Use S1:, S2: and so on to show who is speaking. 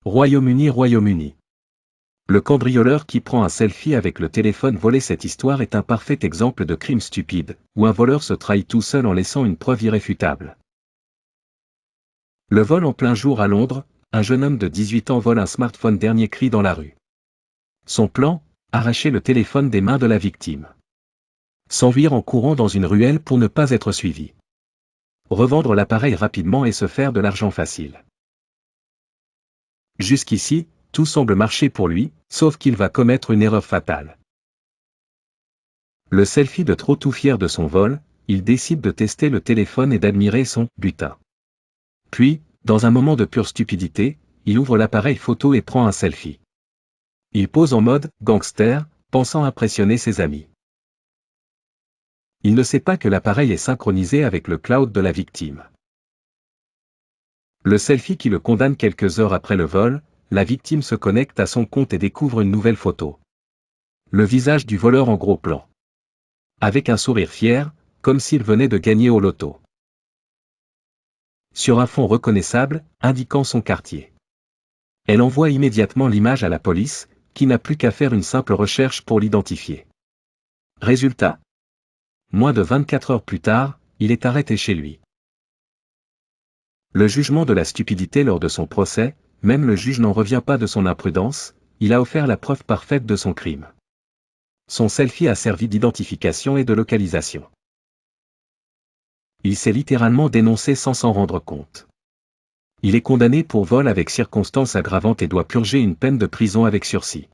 S1: Royaume-Uni. Le cambrioleur qui prend un selfie avec le téléphone volé. Cette histoire est un parfait exemple de crime stupide, où un voleur se trahit tout seul en laissant une preuve irréfutable. Le vol en plein jour à Londres, un jeune homme de 18 ans vole un smartphone dernier cri dans la rue. Son plan, arracher le téléphone des mains de la victime. S'enfuir en courant dans une ruelle pour ne pas être suivi. Revendre l'appareil rapidement et se faire de l'argent facile. Jusqu'ici, tout semble marcher pour lui, sauf qu'il va commettre une erreur fatale. Le selfie de trop tout fier de son vol, il décide de tester le téléphone et d'admirer son butin. Puis, dans un moment de pure stupidité, il ouvre l'appareil photo et prend un selfie. Il pose en mode gangster, pensant impressionner ses amis. Il ne sait pas que l'appareil est synchronisé avec le cloud de la victime. Le selfie qui le condamne quelques heures après le vol, la victime se connecte à son compte et découvre une nouvelle photo. Le visage du voleur en gros plan. Avec un sourire fier, comme s'il venait de gagner au loto. Sur un fond reconnaissable, indiquant son quartier. Elle envoie immédiatement l'image à la police, qui n'a plus qu'à faire une simple recherche pour l'identifier. Résultat. Moins de 24 heures plus tard, il est arrêté chez lui. Le jugement de la stupidité lors de son procès, même le juge n'en revient pas de son imprudence, il a offert la preuve parfaite de son crime. Son selfie a servi d'identification et de localisation. Il s'est littéralement dénoncé sans s'en rendre compte. Il est condamné pour vol avec circonstances aggravantes et doit purger une peine de prison avec sursis.